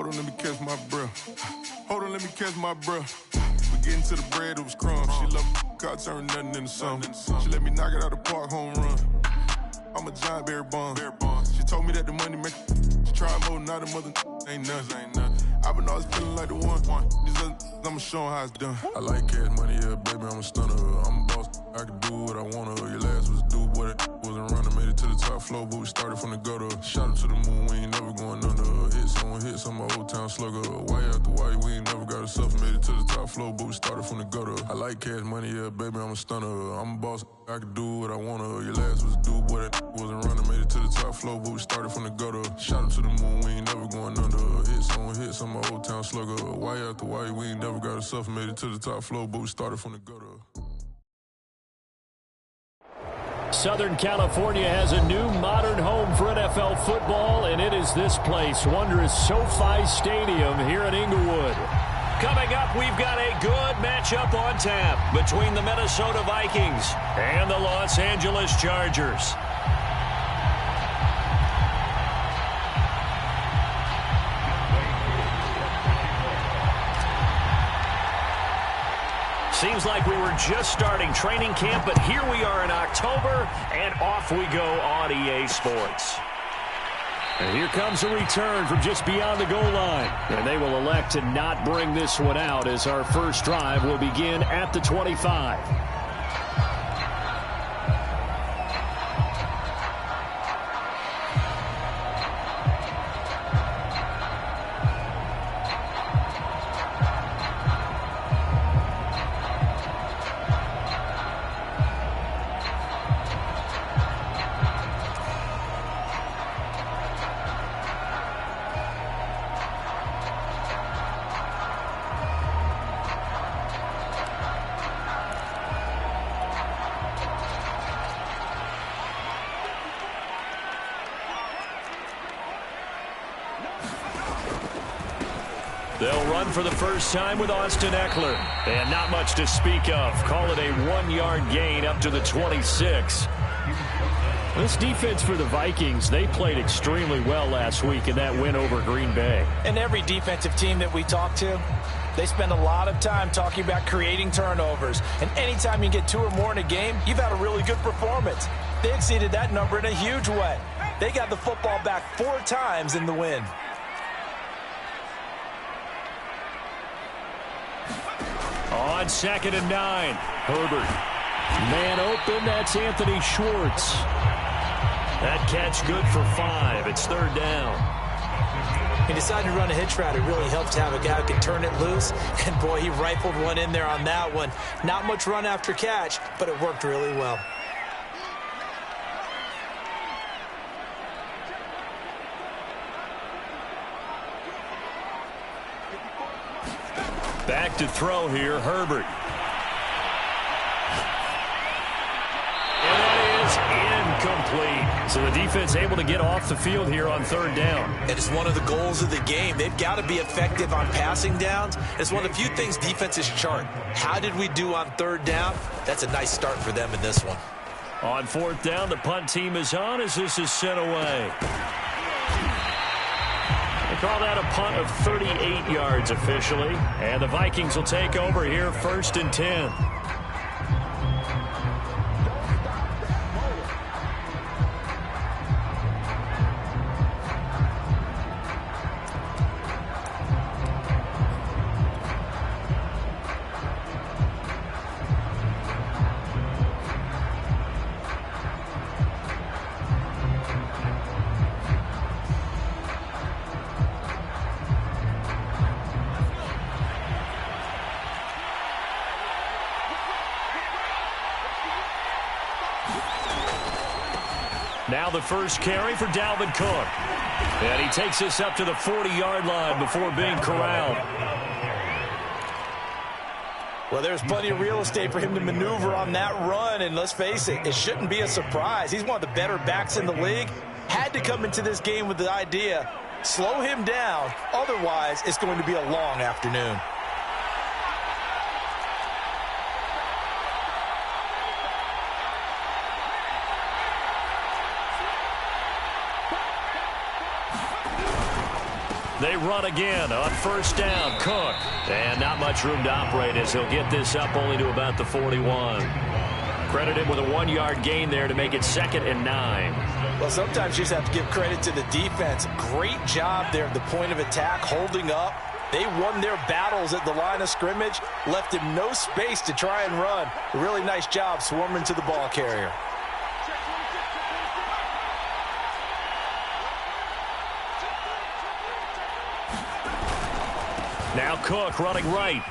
Hold on, let me catch my breath. Hold on, let me catch my breath. We getting to the bread, it was crumbs. She love God turn nothing into something. She let me knock it out the park, home run. I'm a giant bear bond. She told me that the money make she try more, not a mother ain't nothing. I've been always feeling like the one. These other I'ma show 'em how it's done. I like cash money, yeah, baby, I'm a stunner. I'm a boss, I can do what I wanna. Your last was do what it wasn't running. Made it to the top floor, but we started from the gutter. Shout out to the moon, we ain't never going under. Hit some old town slugger. Why after why, we ain't never got a suffer. Made it to the top floor, but we started from the gutter. I like cash money, yeah, baby, I'm a stunner. I'm a boss, I can do what I wanna. Your last was do what it wasn't running. Made it to the top floor, but we started from the gutter. Shout out to the moon, we ain't never going under. Hit some old town slugger. Why after why, we ain't never got a suffer. Made it to the top floor, but we started from the gutter. Southern California has a new modern home for NFL football, and it is this place, wondrous SoFi Stadium here in Inglewood. Coming up, we've got a good matchup on tap between the Minnesota Vikings and the Los Angeles Chargers. Seems like we were just starting training camp, but here we are in October, and off we go on EA Sports. And here comes a return from just beyond the goal line. And they will elect to not bring this one out as our first drive will begin at the 25. They'll run for the first time with Austin Eckler. And not much to speak of. Call it a 1-yard gain up to the 26. This defense for the Vikings, they played extremely well last week in that win over Green Bay. And every defensive team that we talk to, they spend a lot of time talking about creating turnovers. And anytime you get 2 or more in a game, you've had a really good performance. They exceeded that number in a huge way. They got the football back 4 times in the win. On 2nd and 9, Herbert. Man open, that's Anthony Schwartz. That catch good for 5. It's 3rd down. He decided to run a hitch route. It really helps to have a guy who can turn it loose. And, boy, he rifled one in there on that one. Not much run after catch, but it worked really well. Back to throw here, Herbert. And that is incomplete. So the defense able to get off the field here on 3rd down. It is one of the goals of the game. They've got to be effective on passing downs. It's one of the few things defenses chart. How did we do on 3rd down? That's a nice start for them in this one. On 4th down, the punt team is on as this is sent away. They call that a punt of 38 yards officially. And the Vikings will take over here 1st and 10. Now the first carry for Dalvin Cook. And he takes us up to the 40-yard line before being corralled. Well, there's plenty of real estate for him to maneuver on that run. And let's face it, it shouldn't be a surprise. He's one of the better backs in the league. Had to come into this game with the idea, slow him down. Otherwise, it's going to be a long afternoon. They run again on first down. Cook. And not much room to operate as he'll get this up only to about the 41. Credited with a 1-yard gain there to make it 2nd and 9. Well, sometimes you just have to give credit to the defense. Great job there at the point of attack, holding up. They won their battles at the line of scrimmage, left him no space to try and run. A really nice job swarming to the ball carrier. Now Cook running right.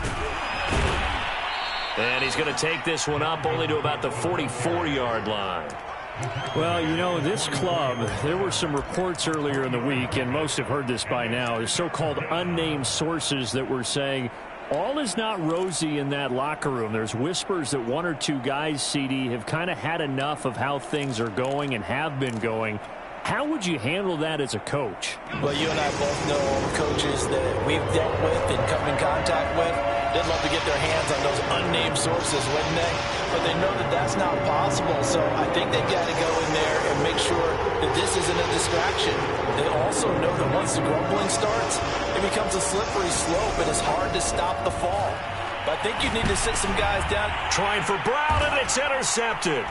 And he's going to take this one up only to about the 44-yard line. Well, you know, this club, there were some reports earlier in the week, and most have heard this by now, the so-called unnamed sources that were saying all is not rosy in that locker room. There's whispers that 1 or 2 guys, CD, have kind of had enough of how things are going and have been going. How would you handle that as a coach? Well, you and I both know all the coaches that we've dealt with and come in contact with. They'd love to get their hands on those unnamed sources, wouldn't they? But they know that that's not possible, so I think they've got to go in there and make sure that this isn't a distraction. They also know that once the grumbling starts, it becomes a slippery slope, and it's hard to stop the fall. But I think you need to sit some guys down. Trying for Brown, and it's intercepted.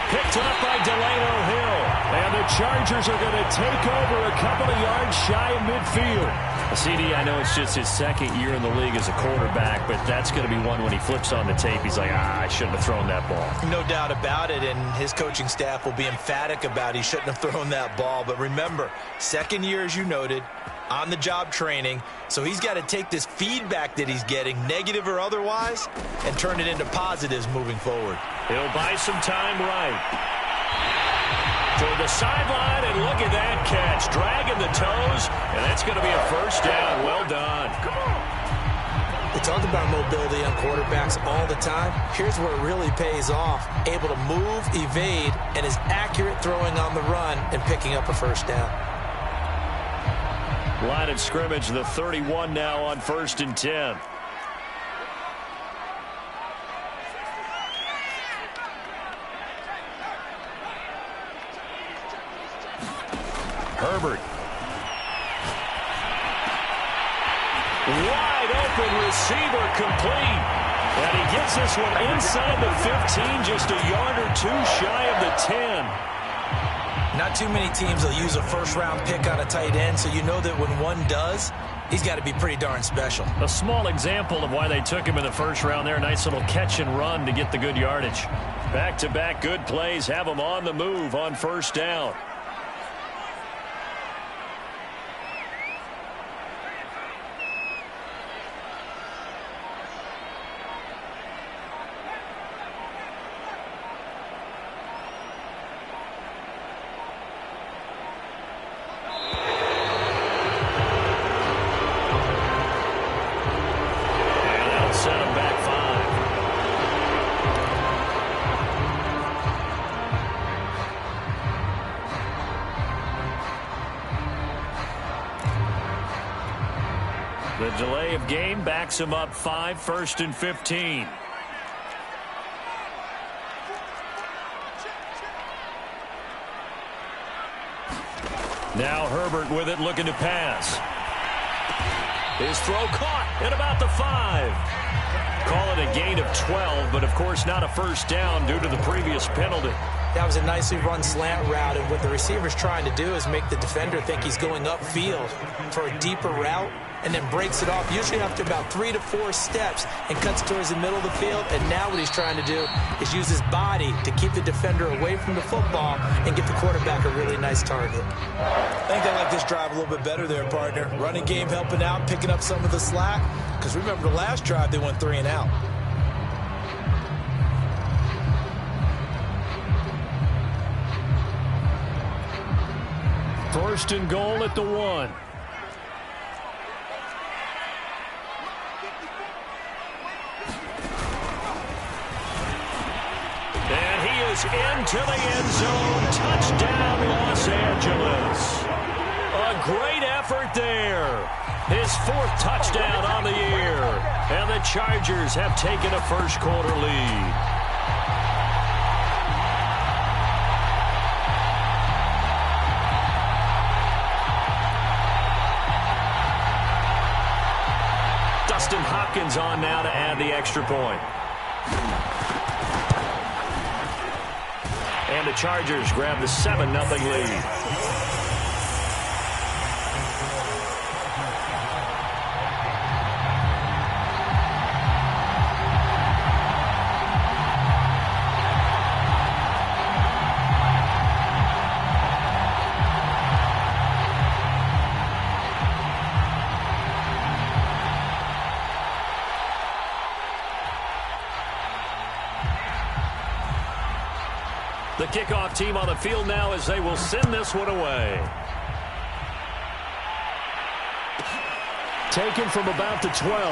Picked up by Delano Hill. And the Chargers are going to take over a couple of yards shy of midfield. CD, I know it's just his 2nd year in the league as a quarterback, but that's going to be one when he flips on the tape. He's like, I shouldn't have thrown that ball. No doubt about it, and his coaching staff will be emphatic about he shouldn't have thrown that ball. But remember, 2nd year, as you noted, on-the-job training, so he's got to take this feedback that he's getting, negative or otherwise, and turn it into positives moving forward. He'll buy some time right. Toward the sideline, and look at that catch. Dragging the toes, and that's going to be a first down. Well done. We talk about mobility on quarterbacks all the time. Here's where it really pays off. Able to move, evade, and is accurate throwing on the run and picking up a first down. Line of scrimmage, the 31 now on 1st and 10. Herbert. Wide open receiver complete. And he gets this one inside the 15, just a yard or 2 shy of the 10. Not too many teams will use a first-round pick on a tight end, so you know that when one does, he's got to be pretty darn special. A small example of why they took him in the first round there. Nice little catch and run to get the good yardage. Back-to-back good plays have him on the move on first down. The delay of game backs him up 5, 1st and 15. Now Herbert with it, looking to pass. His throw caught at about the 5. Call it a gain of 12, but of course not a first down due to the previous penalty. That was a nicely run slant route, and what the receiver's trying to do is make the defender think he's going upfield for a deeper route, and then breaks it off, usually after about 3 to 4 steps, and cuts towards the middle of the field. And now what he's trying to do is use his body to keep the defender away from the football and get the quarterback a really nice target. I think they like this drive a little bit better there, partner. Running game helping out, picking up some of the slack, because remember the last drive they went 3 and out. First and goal at the 1. And he is into the end zone. Touchdown, Los Angeles. A great effort there. His 4th touchdown on the year. And the Chargers have taken a first-quarter lead. Dustin Hopkins on now to add the extra point. And the Chargers grab the 7-0 lead. The kickoff team on the field now as they will send this one away. Taken from about the 12. Now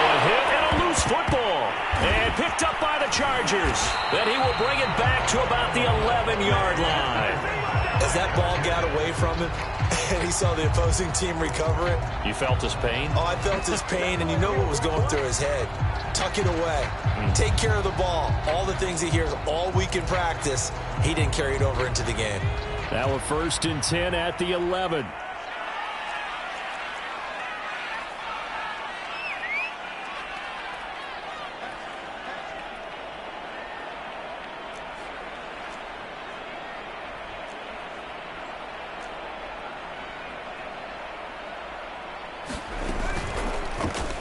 a hit and a loose football. And picked up by the Chargers. Then he will bring it back to about the 11-yard line. As that ball got away from him and he saw the opposing team recover it. You felt his pain? Oh, I felt his pain, and you know what was going through his head. Tuck it away. Take care of the ball. All the things he hears all week in practice, he didn't carry it over into the game. Now a 1st and 10 at the 11.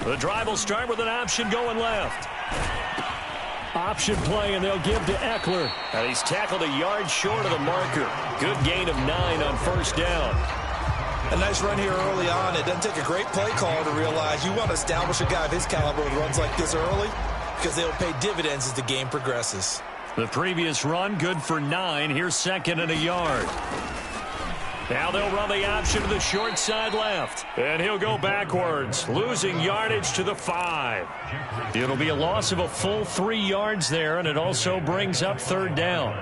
The drive will start with an option going left. Option play, and they'll give to Eckler. And he's tackled a yard short of the marker. Good gain of 9 on 1st down. A nice run here early on. It doesn't take a great play caller to realize you want to establish a guy of his caliber with runs like this early because they'll pay dividends as the game progresses. The previous run, good for 9. Here's 2nd and a yard. Now they'll run the option to the short side left. And he'll go backwards, losing yardage to the 5. It'll be a loss of a full 3 yards there, and it also brings up 3rd down.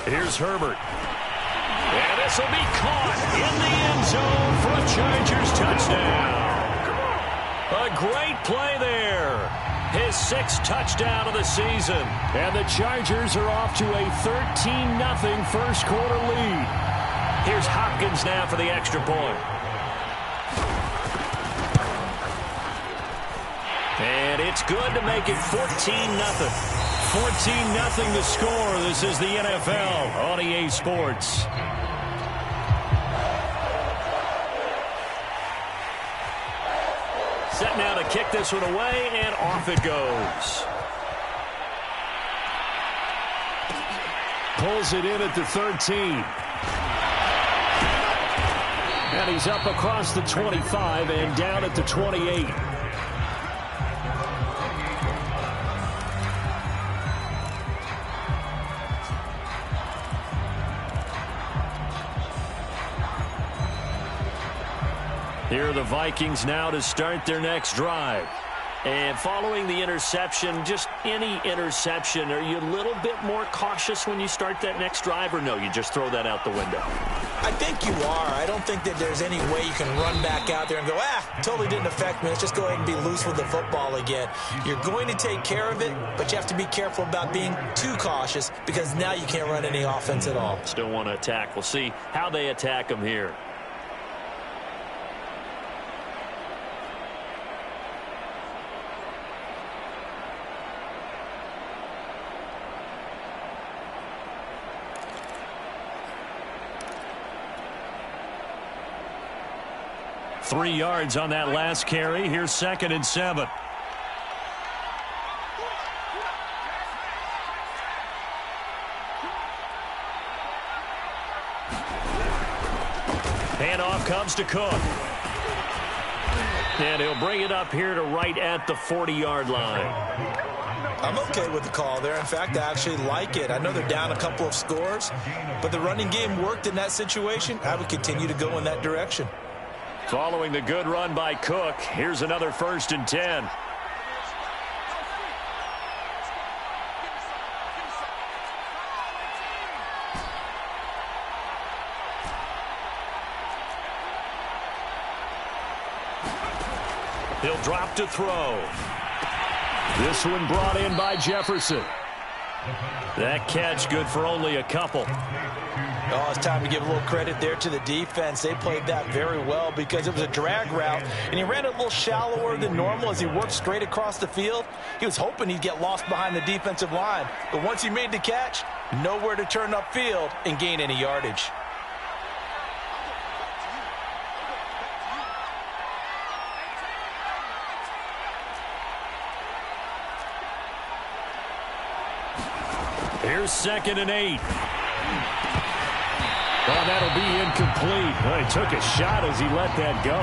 Here's Herbert. And this will be caught in the end zone for a Chargers touchdown. A great play there. His 6th touchdown of the season. And the Chargers are off to a 13-0 first quarter lead. Here's Hopkins now for the extra point. And it's good to make it 14-0. 14-0 the score. This is the NFL on EA Sports. Set now to kick this one away, and off it goes. Pulls it in at the 13. And he's up across the 25 and down at the 28. Here are the Vikings now to start their next drive. And following the interception, just any interception, are you a little bit more cautious when you start that next drive, or no, you just throw that out the window? I think you are. I don't think that there's any way you can run back out there and go, totally didn't affect me. Let's just go ahead and be loose with the football again. You're going to take care of it, but you have to be careful about being too cautious because now you can't run any offense at all. Still want to attack. We'll see how they attack them here. Three yards on that last carry. Here's 2nd and 7. Handoff comes to Cook. And he'll bring it up here to right at the 40-yard line. I'm okay with the call there. In fact, I actually like it. I know they're down a couple of scores, but the running game worked in that situation. I would continue to go in that direction. Following the good run by Cook, here's another 1st and 10. He'll drop to throw. This one brought in by Jefferson. That catch good for only a couple. Oh, it's time to give a little credit there to the defense. They played that very well because it was a drag route, and he ran it a little shallower than normal as he worked straight across the field. He was hoping he'd get lost behind the defensive line, but once he made the catch, nowhere to turn upfield and gain any yardage. Here's 2nd and 8. Well, that'll be incomplete. Well, he took a shot as he let that go.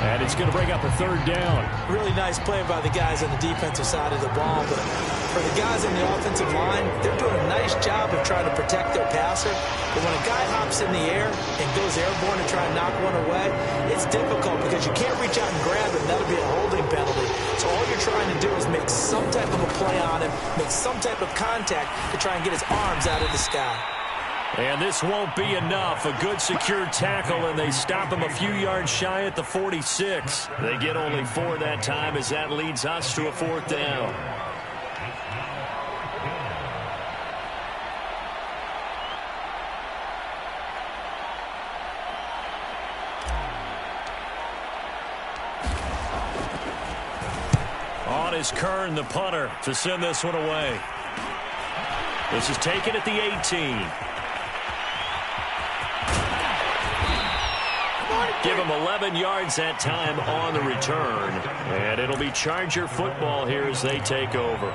And it's going to bring up a 3rd down. Really nice play by the guys on the defensive side of the ball. But for the guys on the offensive line, they're doing a nice job of trying to protect their passer. But when a guy hops in the air and goes airborne to try and knock one away, it's difficult because you can't reach out and grab him. That'll be a holding penalty. So all you're trying to do is make some type of a play on him, make some type of contact to try and get his arms out of the sky. And this won't be enough. A good secure tackle, and they stop him a few yards shy at the 46. They get only 4 that time as that leads us to a 4th down. On is Kern, the punter, to send this one away. This is taken at the 18. Give him 11 yards that time on the return. And it'll be Charger football here as they take over.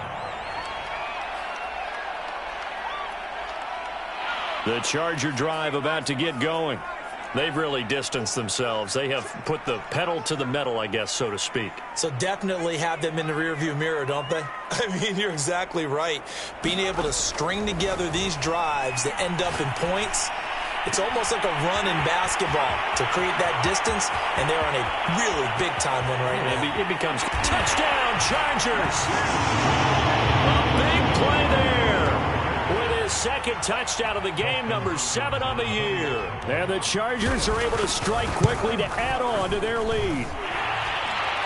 The Charger drive about to get going. They've really distanced themselves. They have put the pedal to the metal, I guess, so to speak. So definitely have them in the rearview mirror, don't they? I mean, you're exactly right. Being able to string together these drives that end up in points, it's almost like a run in basketball to create that distance, and they're on a really big-time one right now. It becomes touchdown, Chargers. A big play there with his 2nd touchdown of the game, number 7 on the year. And the Chargers are able to strike quickly to add on to their lead.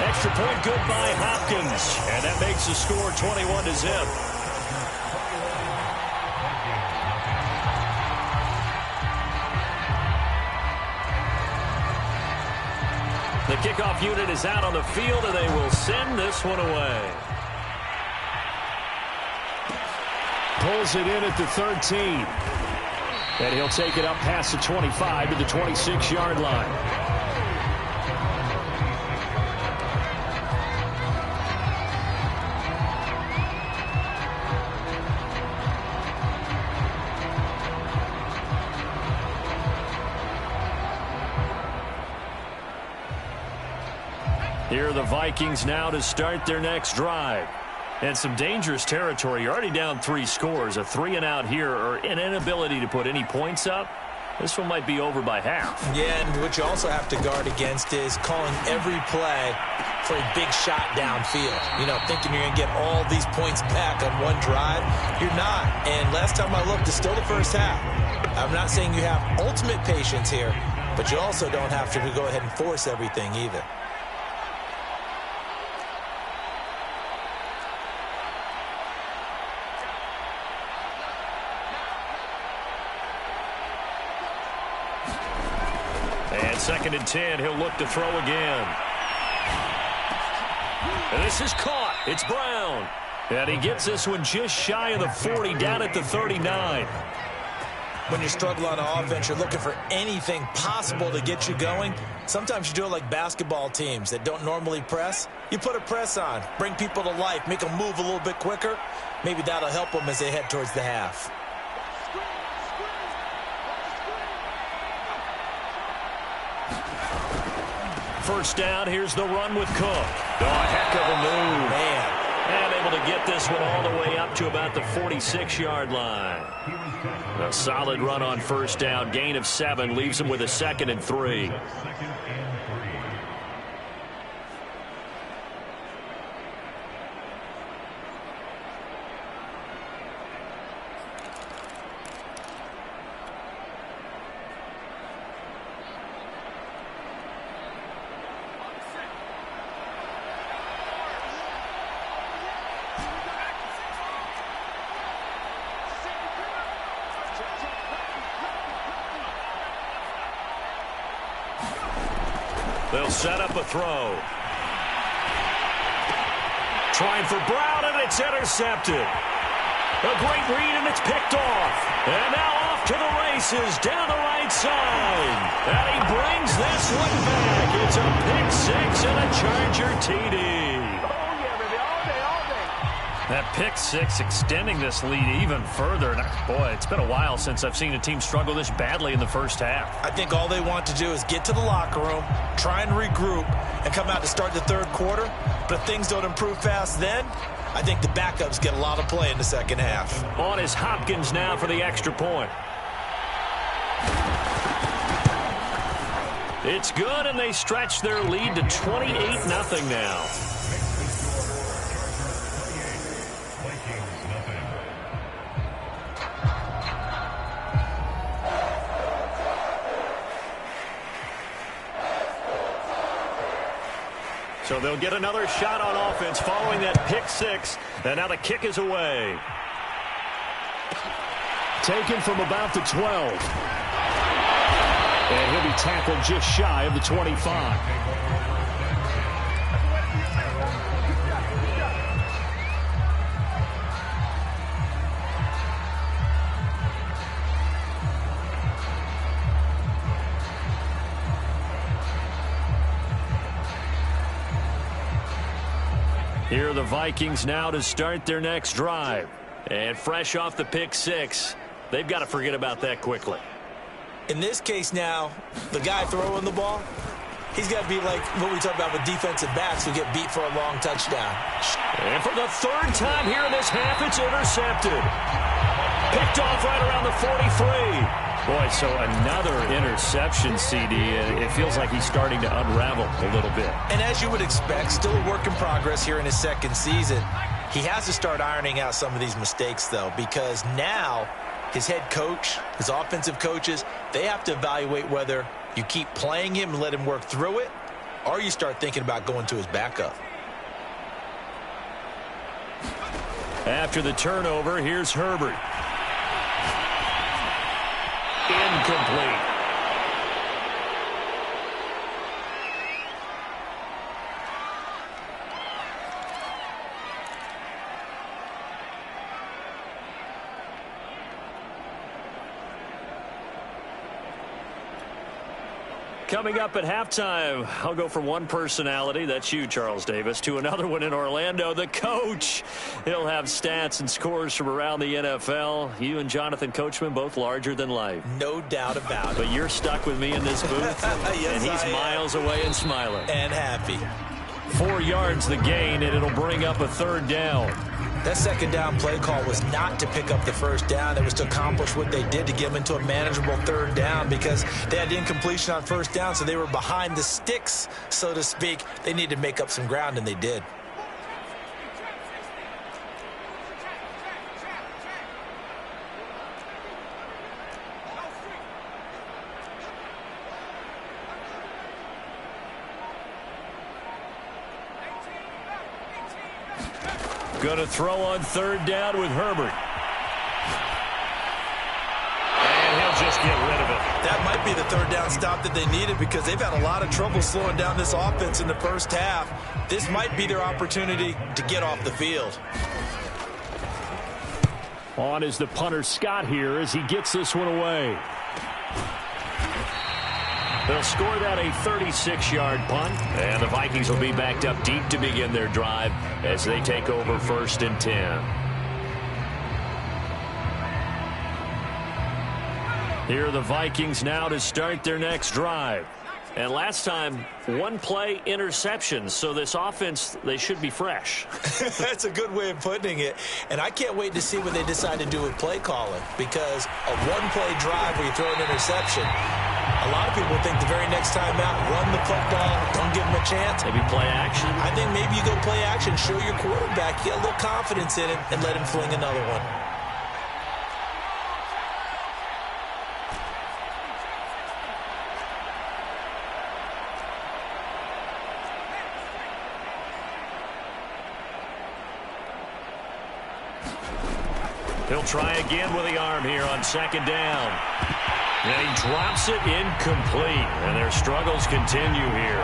Extra point good by Hopkins, and that makes the score 21-0. The kickoff unit is out on the field, and they will send this one away. Pulls it in at the 13. And he'll take it up past the 25 to the 26-yard line. Here are the Vikings now to start their next drive. And some dangerous territory. You're already down 3 scores. A 3-and-out here, or an inability to put any points up. This one might be over by half. Yeah, and what you also have to guard against is calling every play for a big shot downfield. You know, thinking you're going to get all these points back on one drive. You're not. And last time I looked, it's still the first half. I'm not saying you have ultimate patience here, but you also don't have to go ahead and force everything either. And 2nd and 10, he'll look to throw again. And this is caught. It's Brown. And he gets this one just shy of the 40, down at the 39. When you struggle on offense, you're looking for anything possible to get you going. Sometimes you do it like basketball teams that don't normally press. You put a press on, bring people to life, make them move a little bit quicker. Maybe that'll help them as they head towards the half. First down, here's the run with Cook. Oh, a heck of a move. Man. And able to get this one all the way up to about the 46-yard line. A solid run on first down. Gain of 7 leaves him with a 2nd and 3. They'll set up a throw. Trying for Brown, and it's intercepted. A great read, and it's picked off. And now off to the races down the right side. And he brings this one back. It's a pick six and a Charger TD. That pick six extending this lead even further. And boy, it's been a while since I've seen a team struggle this badly in the first half. I think all they want to do is get to the locker room, try and regroup, and come out to start the third quarter. But if things don't improve fast then, I think the backups get a lot of play in the second half. On is Hopkins now for the extra point. It's good, and they stretch their lead to 28-0 now. So they'll get another shot on offense following that pick six. And now the kick is away. Taken from about the 12. And he'll be tackled just shy of the 25. Here are the Vikings now to start their next drive. And fresh off the pick six, they've got to forget about that quickly. In this case now, the guy throwing the ball, he's got to be like what we talk about with defensive backs who get beat for a long touchdown. And for the third time here in this half, it's intercepted. Picked off right around the 43. Boy, so another interception, CD. It feels like he's starting to unravel a little bit. And as you would expect, still a work in progress here in his second season. He has to start ironing out some of these mistakes, though, because now his head coach, his offensive coaches, they have to evaluate whether you keep playing him and let him work through it, or you start thinking about going to his backup. After the turnover, here's Herbert. Incomplete. Coming up at halftime, I'll go from one personality, that's you, Charles Davis, to another one in Orlando, the coach. He'll have stats and scores from around the NFL. You and Jonathan Coachman, both larger than life. No doubt about it. But you're stuck with me in this booth, yes, and he's miles away and smiling. And happy. 4 yards the gain, and it'll bring up a third down. That second down play call was not to pick up the first down. It was to accomplish what they did to get them into a manageable third down because they had incompletion on first down, so they were behind the sticks, so to speak. They needed to make up some ground, and they did. Going to throw on third down with Herbert. And he'll just get rid of it. That might be the third down stop that they needed because they've had a lot of trouble slowing down this offense in the first half. This might be their opportunity to get off the field. On is the punter Scott here as he gets this one away. They'll score that a 36-yard punt, and the Vikings will be backed up deep to begin their drive as they take over 1st and 10. Here are the Vikings now to start their next drive. And last time, one play interception, so this offense, they should be fresh. That's a good way of putting it. And I can't wait to see what they decide to do with play calling because a one-play drive where you throw an interception, a lot of people think the very next time out, run the football, don't give them a chance. Maybe play action. I think maybe you go play action, show your quarterback, get a little confidence in it, and let him fling another one. He'll try again with the arm here on second down. And he drops it incomplete, and their struggles continue here.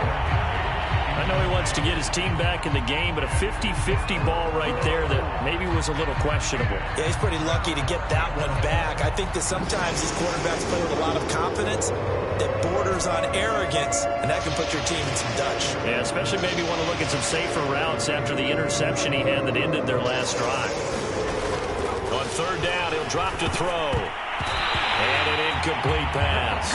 I know he wants to get his team back in the game, but a 50-50 ball right there that maybe was a little questionable. Yeah, he's pretty lucky to get that one back. I think that sometimes these quarterbacks play with a lot of confidence that borders on arrogance, and that can put your team in some Dutch. Yeah, especially maybe want to look at some safer routes after the interception he had that ended their last drive. On third down, he'll drop to throw. And an incomplete pass.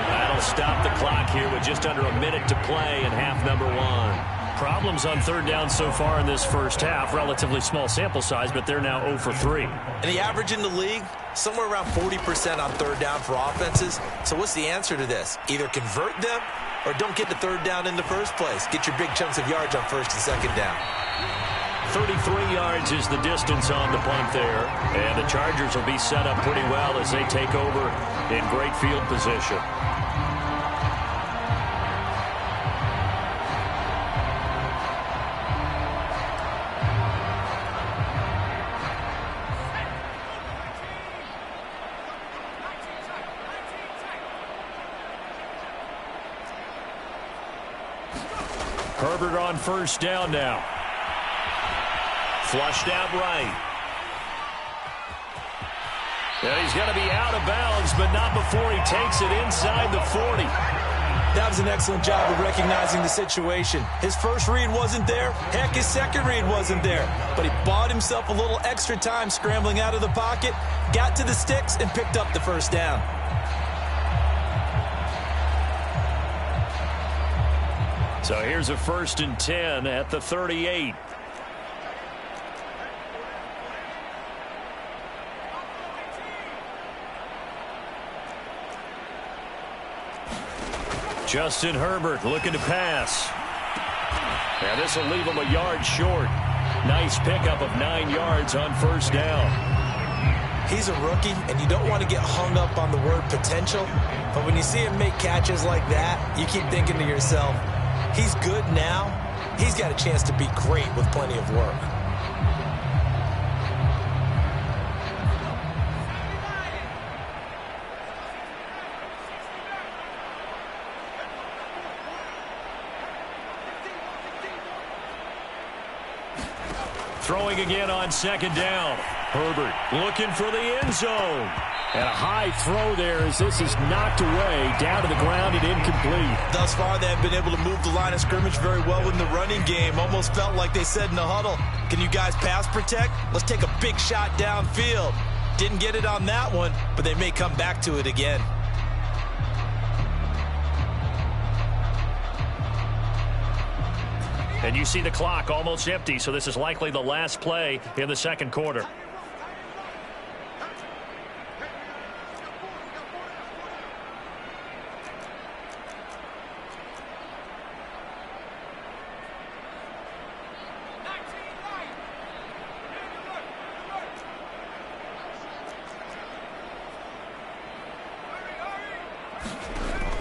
That'll stop the clock here with just under a minute to play in half number one. Problems on third down so far in this first half. Relatively small sample size, but they're now 0 for 3. And the average in the league, somewhere around 40% on third down for offenses. So what's the answer to this? Either convert them or don't get the third down in the first place. Get your big chunks of yards on first and second down. 33 yards is the distance on the punt there. And the Chargers will be set up pretty well as they take over in great field position. Herbert on first down now. Flushed out right. And he's going to be out of bounds, but not before he takes it inside the 40. That was an excellent job of recognizing the situation. His first read wasn't there. Heck, his second read wasn't there. But he bought himself a little extra time scrambling out of the pocket, got to the sticks, and picked up the first down. So here's a 1st and 10 at the 38. Justin Herbert looking to pass. And this will leave him a yard short. Nice pickup of 9 yards on first down. He's a rookie, and you don't want to get hung up on the word potential. But when you see him make catches like that, you keep thinking to yourself, he's good now. He's got a chance to be great with plenty of work. Throwing again on second down. Herbert looking for the end zone. And a high throw there as this is knocked away, down to the ground and incomplete. Thus far, they have been able to move the line of scrimmage very well in the running game. Almost felt like they said in the huddle, can you guys pass protect? Let's take a big shot downfield. Didn't get it on that one, but they may come back to it again. And you see the clock almost empty, so this is likely the last play in the second quarter.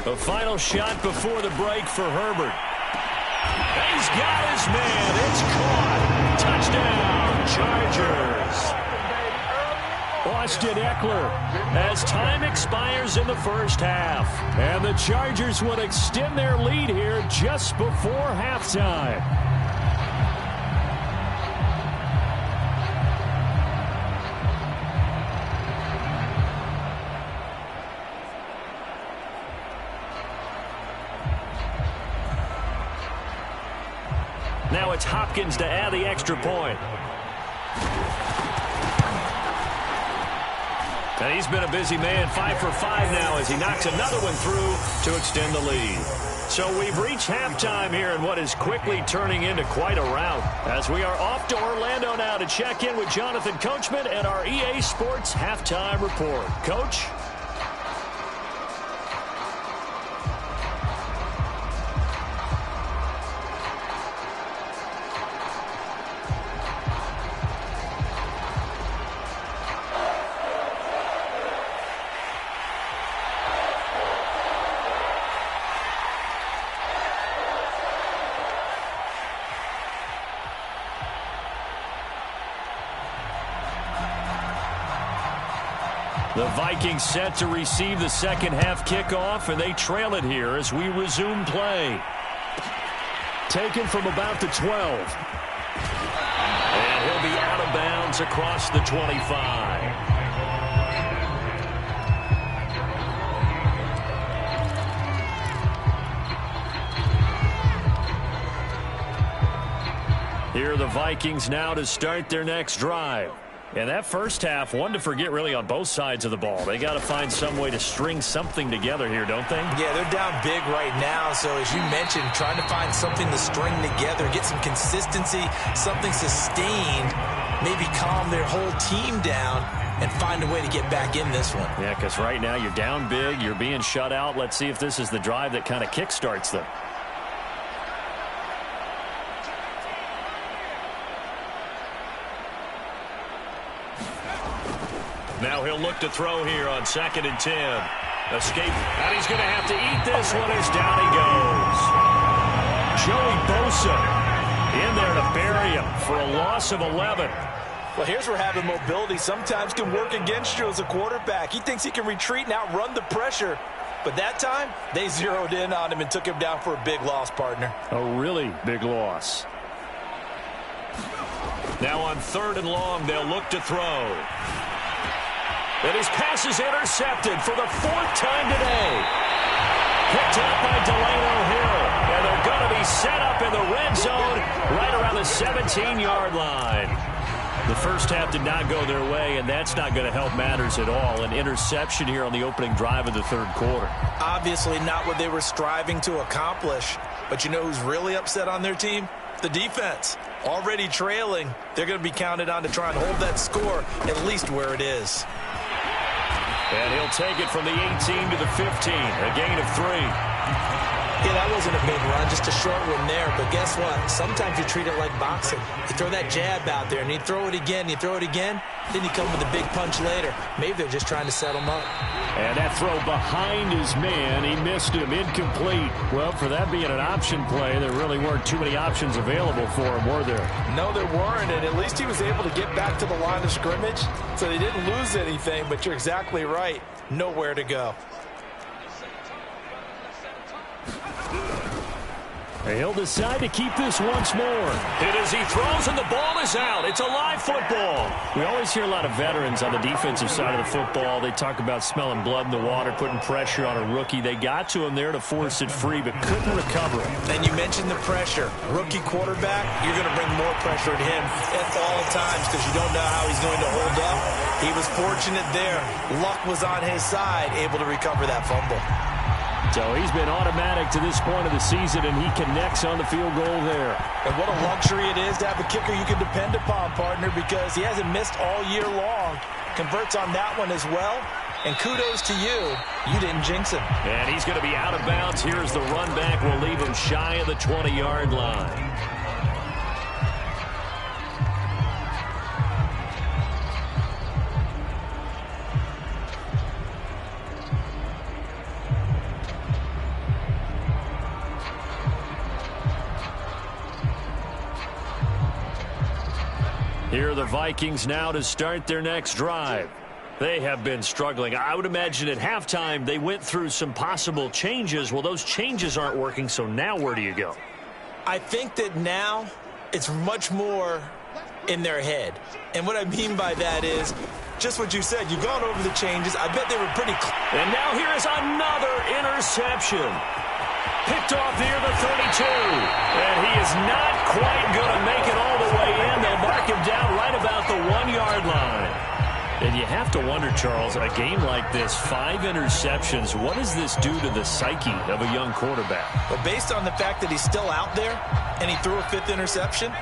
The final shot before the break for Herbert. He's got his man. It's caught. Touchdown, Chargers. Austin Eckler as time expires in the first half. And the Chargers would extend their lead here just before halftime. Now it's Hopkins to add the extra point. And he's been a busy man, 5 for 5 now as he knocks another one through to extend the lead. So we've reached halftime here in what is quickly turning into quite a rout. As we are off to Orlando now to check in with Jonathan Coachman and our EA Sports Halftime Report. Coach? The Vikings set to receive the second half kickoff, and they trail it here as we resume play. Taken from about the 12. And he'll be out of bounds across the 25. Here are the Vikings now to start their next drive. And that first half, one to forget really on both sides of the ball. They got to find some way to string something together here, don't they? Yeah, they're down big right now. So as you mentioned, trying to find something to string together, get some consistency, something sustained, maybe calm their whole team down and find a way to get back in this one. Yeah, because right now you're down big, you're being shut out. Let's see if this is the drive that kind of kickstarts them. Now he'll look to throw here on 2nd and 10. Escape, and he's going to have to eat this one as down he goes. Joey Bosa in there to bury him for a loss of 11. Well, here's where having mobility sometimes can work against you as a quarterback. He thinks he can retreat and outrun the pressure. But that time, they zeroed in on him and took him down for a big loss, partner. A really big loss. Now on 3rd and long, they'll look to throw. And his pass is intercepted for the 4th time today. Picked up by Delano Hill. And they're going to be set up in the red zone right around the 17-yard line. The first half did not go their way, and that's not going to help matters at all. An interception here on the opening drive of the 3rd quarter. Obviously not what they were striving to accomplish. But you know who's really upset on their team? The defense. Already trailing. They're going to be counted on to try and hold that score at least where it is. And he'll take it from the 18 to the 15, a gain of 3. Yeah, that wasn't a big run, just a short one there. But guess what? Sometimes you treat it like boxing. You throw that jab out there, and you throw it again, then you come with a big punch later. Maybe they're just trying to set him up. And that throw behind his man, he missed him, incomplete. Well, for that being an option play, there really weren't too many options available for him, were there? No, there weren't, and at least he was able to get back to the line of scrimmage, so they didn't lose anything, but you're exactly right. Nowhere to go. He'll decide to keep this once more. Hit as he throws, and the ball is out. It's a live football. We always hear a lot of veterans on the defensive side of the football. They talk about smelling blood in the water, putting pressure on a rookie. They got to him there to force it free, but couldn't recover it. And you mentioned the pressure. Rookie quarterback, you're going to bring more pressure at him at all times because you don't know how he's going to hold up. He was fortunate there. Luck was on his side, able to recover that fumble. So he's been automatic to this point of the season, and he connects on the field goal there. And what a luxury it is to have a kicker you can depend upon, partner, because he hasn't missed all year long. Converts on that one as well. And kudos to you. You didn't jinx him. And he's going to be out of bounds. Here's the run back. We'll leave him shy of the 20-yard line. Here are the Vikings now to start their next drive. They have been struggling. I would imagine at halftime they went through some possible changes. Well, those changes aren't working, so now where do you go? I think that now it's much more in their head. And what I mean by that is just what you said. You've gone over the changes. I bet they were pretty clear. And now here is another interception. Picked off near the 32. And he is not quite going to make it all the way in. They'll mark him down right about the 1-yard line. And you have to wonder, Charles, a game like this, 5 interceptions, what does this do to the psyche of a young quarterback? But based on the fact that he's still out there and he threw a 5th interception,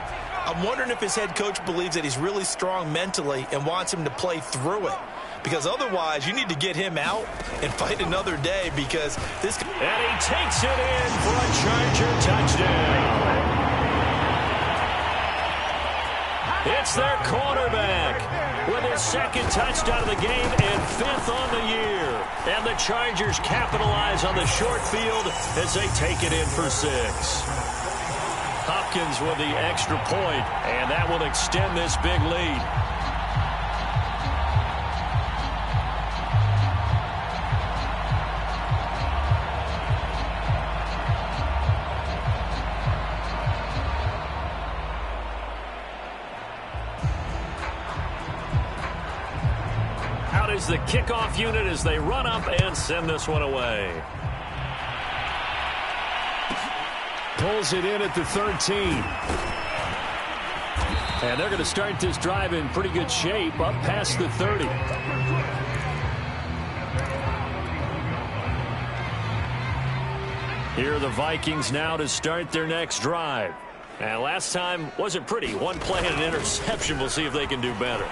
I'm wondering if his head coach believes that he's really strong mentally and wants him to play through it. Because otherwise, you need to get him out and fight another day because this... And he takes it in for a Charger touchdown. It's their quarterback with his 2nd touchdown of the game and 5th on the year. And the Chargers capitalize on the short field as they take it in for 6. Hopkins with the extra point, and that will extend this big lead. is the kickoff unit as they run up and send this one away. Pulls it in at the 13. And they're going to start this drive in pretty good shape up past the 30. Here are the Vikings now to start their next drive. And last time wasn't pretty. One play and an interception. We'll see if they can do better.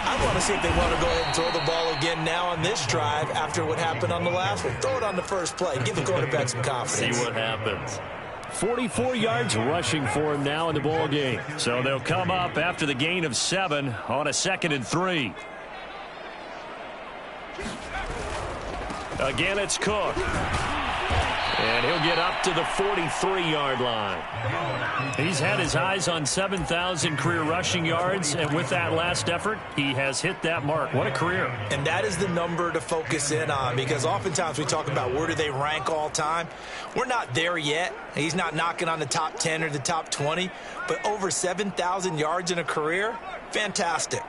I want to see if they want to go ahead and throw the ball again now on this drive after what happened on the last one. Throw it on the first play. Give the quarterback some confidence. See what happens. 44 yards rushing for him now in the ball game. So they'll come up after the gain of 7 on a 2nd and 3. Again, it's Cook. And he'll get up to the 43-yard line. He's had his eyes on 7,000 career rushing yards, and with that last effort, he has hit that mark. What a career. And that is the number to focus in on, because oftentimes we talk about where do they rank all time. We're not there yet. He's not knocking on the top 10 or the top 20, but over 7,000 yards in a career, fantastic.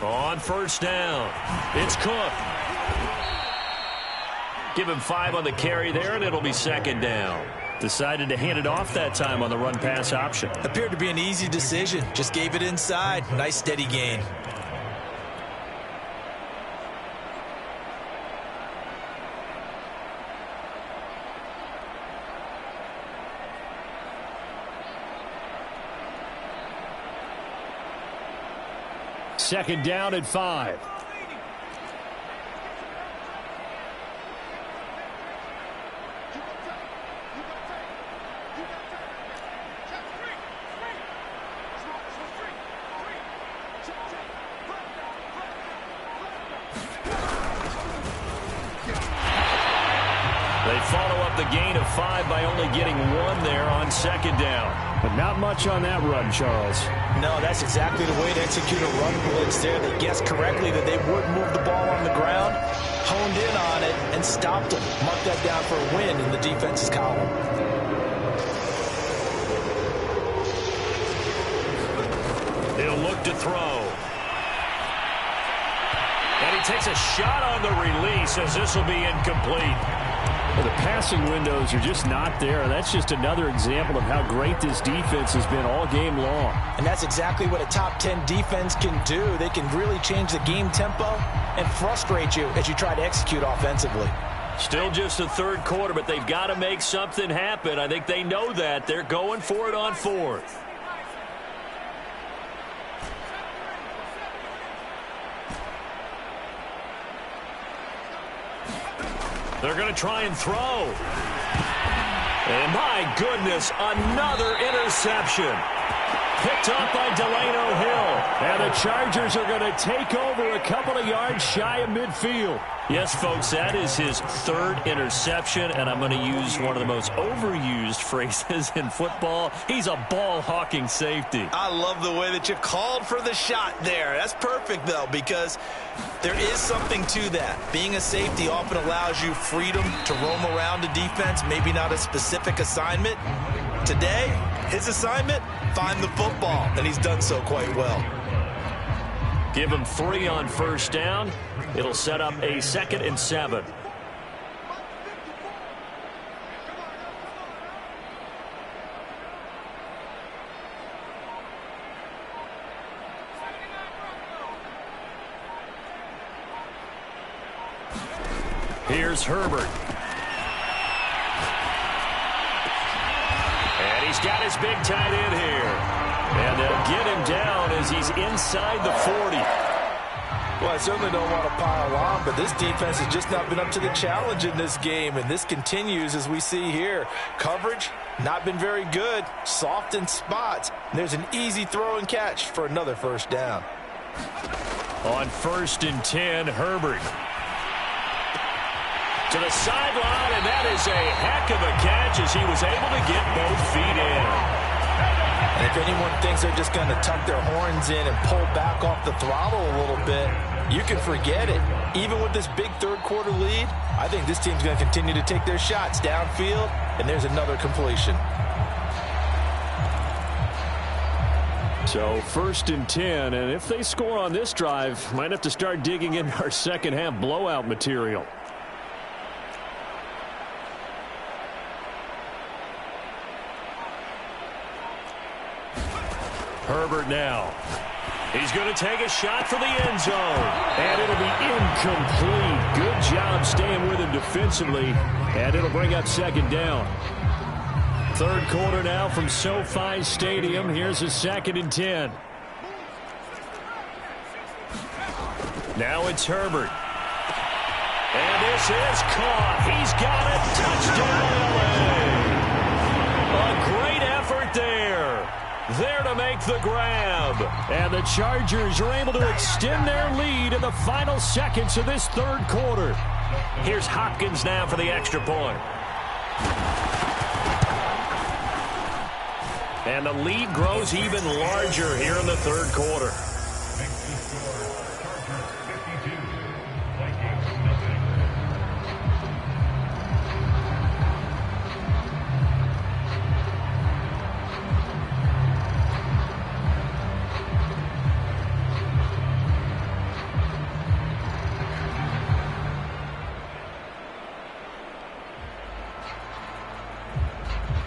On first down, it's Cook. Give him 5 on the carry there, and it'll be 2nd down. Decided to hand it off that time on the run-pass option. Appeared to be an easy decision. Just gave it inside. Nice steady gain. Second down at 5. They follow up the gain of 5 by only getting 1 there on 2nd down. But not much on that run, Charles. No, that's exactly the way to execute a run blitz there. They guessed correctly that they would move the ball on the ground, honed in on it, and stopped them. Mark that down for a win in the defense's column. He'll look to throw. And he takes a shot on the release as this will be incomplete. Well, the passing windows are just not there. That's just another example of how great this defense has been all game long. And that's exactly what a top 10 defense can do. They can really change the game tempo and frustrate you as you try to execute offensively. Still just the 3rd quarter, but they've got to make something happen. I think they know that. They're going for it on 4th. They're going to try and throw. And my goodness, another interception. Picked up by Delano Hill. And the Chargers are going to take over a couple of yards shy of midfield. Yes, folks, that is his 3rd interception, and I'm going to use one of the most overused phrases in football. He's a ball-hawking safety. I love the way that you called for the shot there. That's perfect, though, because there is something to that. Being a safety often allows you freedom to roam around a defense, maybe not a specific assignment. Today, his assignment, find the football, and he's done so quite well. Give him 3 on first down. It'll set up a 2nd and 7. Here's Herbert. And he's got his big tight end here. And they'll get him down as he's inside the 40. Well, I certainly don't want to pile on, but this defense has just not been up to the challenge in this game, and this continues as we see here. Coverage, not been very good, soft in spots. There's an easy throw and catch for another first down. On 1st and 10, Herbert. To the sideline, and that is a heck of a catch as he was able to get both feet in. And if anyone thinks they're just going to tuck their horns in and pull back off the throttle a little bit, you can forget it. Even with this big 3rd quarter lead, I think this team's going to continue to take their shots downfield, and there's another completion. So 1st and 10, and if they score on this drive, might have to start digging in our second half blowout material. Herbert now. He's going to take a shot for the end zone. And it'll be incomplete. Good job staying with him defensively. And it'll bring up 2nd down. 3rd quarter now from SoFi Stadium. Here's a 2nd and 10. Now it's Herbert. And this is caught. He's got it. Touchdown, LA. A great effort there. There to make the grab. And the Chargers are able to extend their lead in the final seconds of this 3rd quarter. Here's Hopkins now for the extra point. And the lead grows even larger here in the 3rd quarter.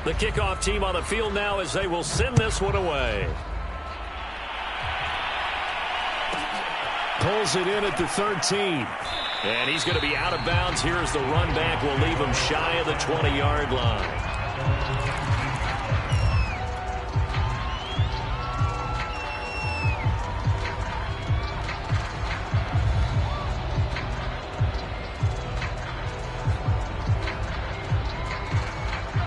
The kickoff team on the field now as they will send this one away. Pulls it in at the 13. And he's going to be out of bounds here as the run back will leave him shy of the 20-yard line.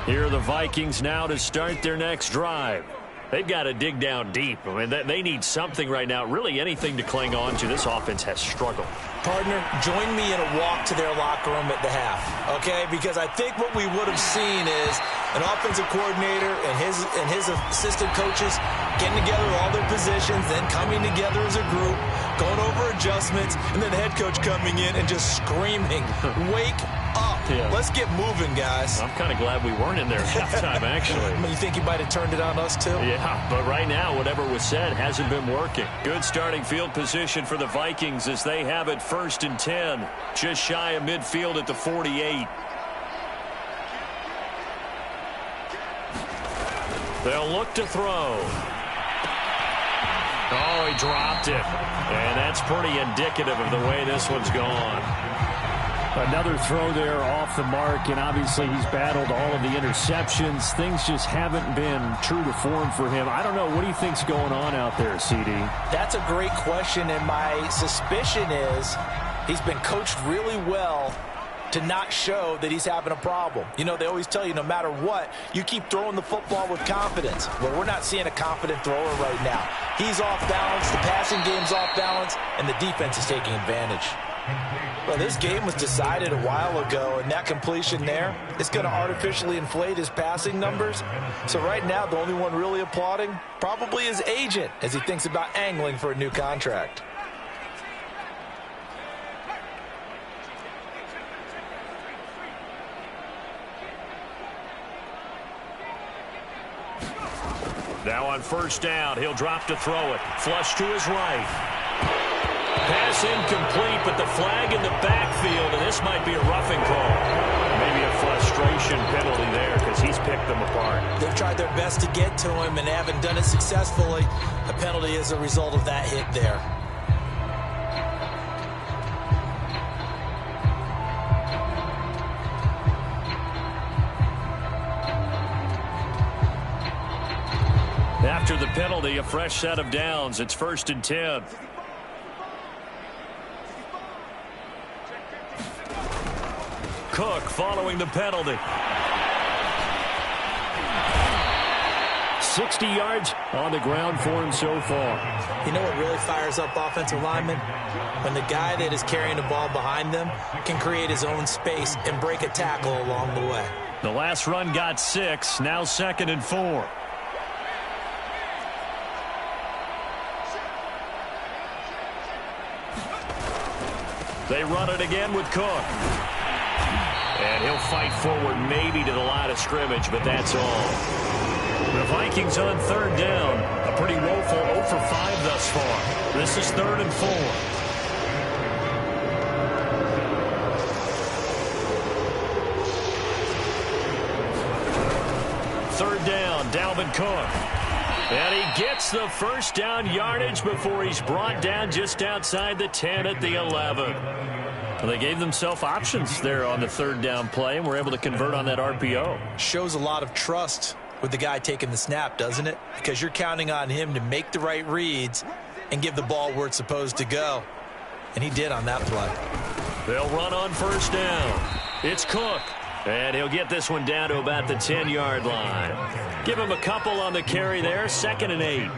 Here are the Vikings now to start their next drive. They've got to dig down deep. I mean, they need something right now, really anything to cling on to. This offense has struggled. Partner, join me in a walk to their locker room at the half, okay? Because I think what we would have seen is an offensive coordinator and his assistant coaches getting together all their positions, then coming together as a group, going over adjustments, and then the head coach coming in and just screaming, wake up. Yeah. Let's get moving, guys. I'm kind of glad we weren't in there at halftime, actually. You think he might have turned it on us, too? Yeah, but right now, whatever was said hasn't been working. Good starting field position for the Vikings as they have it 1st and 10. Just shy of midfield at the 48. They'll look to throw. Oh, he dropped it. And that's pretty indicative of the way this one's gone. Another throw there off the mark, and obviously he's battled all of the interceptions. Things just haven't been true to form for him. I don't know. What do you think's going on out there, CD? That's a great question, and my suspicion is he's been coached really well to not show that he's having a problem. You know, they always tell you no matter what, you keep throwing the football with confidence. Well, we're not seeing a confident thrower right now. He's off balance, the passing game's off balance, and the defense is taking advantage. Well, this game was decided a while ago, and that completion there is going to artificially inflate his passing numbers. So right now, the only one really applauding probably his agent as he thinks about angling for a new contract. Now on 1st down, he'll drop to throw it. Flush to his right. Pass incomplete, but the flag in the backfield, and this might be a roughing call. Maybe a frustration penalty there because he's picked them apart. They've tried their best to get to him and haven't done it successfully. A penalty is a result of that hit there. After the penalty, a fresh set of downs. It's 1st and 10. Cook following the penalty. 60 yards on the ground for him so far. You know what really fires up offensive linemen? When the guy that is carrying the ball behind them can create his own space and break a tackle along the way. The last run got 6, now 2nd and 4. They run it again with Cook. And he'll fight forward maybe to the line of scrimmage, but that's all. The Vikings on 3rd down. A pretty woeful 0 for 5 thus far. This is 3rd and 4. Third down, Dalvin Cook. And he gets the first down yardage before he's brought down just outside the 10 at the 11. Well, they gave themselves options there on the 3rd down play and were able to convert on that RPO. Shows a lot of trust with the guy taking the snap, doesn't it? Because you're counting on him to make the right reads and give the ball where it's supposed to go. And he did on that play. They'll run on first down. It's Cook. And he'll get this one down to about the 10-yard line. Give him a couple on the carry there. 2nd and 8.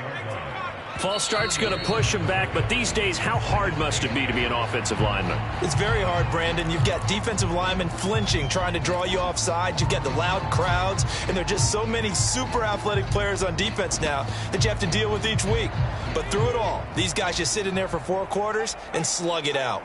False start's going to push him back, but these days, how hard must it be to be an offensive lineman? It's very hard, Brandon. You've got defensive linemen flinching, trying to draw you off sides. You've got the loud crowds, and there are just so many super athletic players on defense now that you have to deal with each week. But through it all, these guys just sit in there for 4 quarters and slug it out.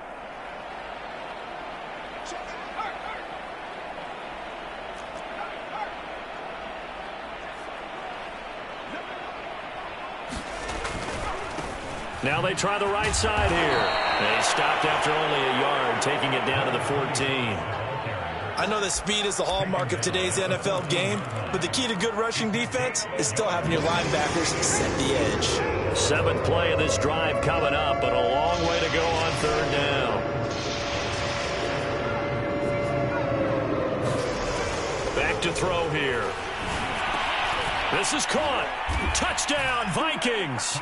Now they try the right side here. They stopped after only a yard, taking it down to the 14. I know that speed is the hallmark of today's NFL game, but the key to good rushing defense is still having your linebackers set the edge. 7th play of this drive coming up, but a long way to go on 3rd down. Back to throw here. This is caught. Touchdown, Vikings.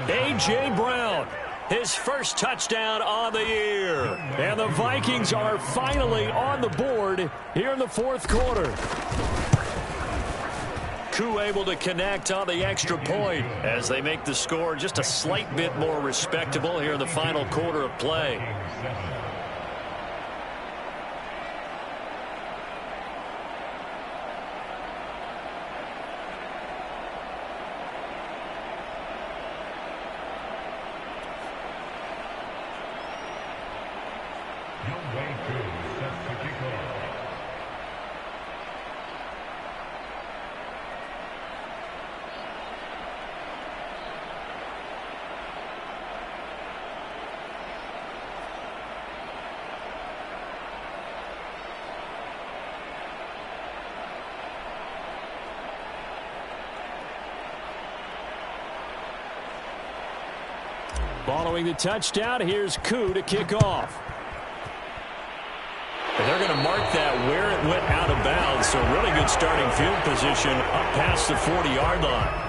A.J. Brown, his first touchdown on the year. And the Vikings are finally on the board here in the 4th quarter. Koo able to connect on the extra point as they make the score just a slight bit more respectable here in the final quarter of play. Following the touchdown, here's Koo to kick off. And they're going to mark that where it went out of bounds, so really good starting field position up past the 40-yard line.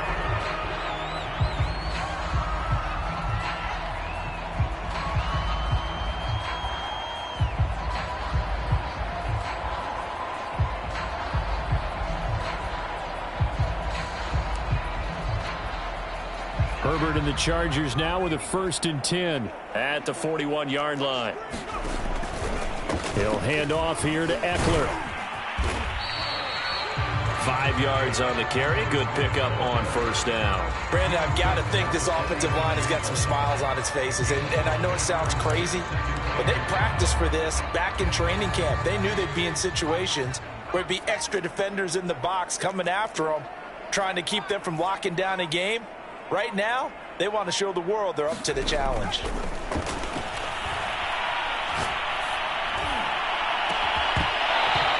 Herbert and the Chargers now with a 1st and 10 at the 41-yard line. He'll hand off here to Eckler. 5 yards on the carry. Good pickup on 1st down. Brandon, I've got to think this offensive line has got some smiles on its faces. And I know it sounds crazy, but they practiced for this back in training camp. They knew they'd be in situations where it'd be extra defenders in the box coming after them, trying to keep them from locking down a game. Right now, they want to show the world they're up to the challenge.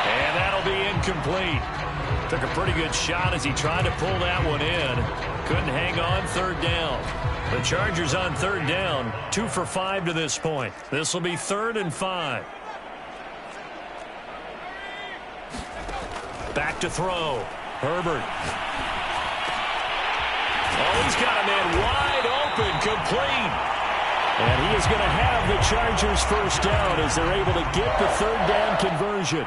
And that'll be incomplete. Took a pretty good shot as he tried to pull that one in. Couldn't hang on 3rd down. The Chargers on 3rd down, 2 for 5 to this point. This will be 3rd and 5. Back to throw. Herbert. Oh, he's got a man wide open, complete. And he is going to have the Chargers 1st down as they're able to get the 3rd down conversion.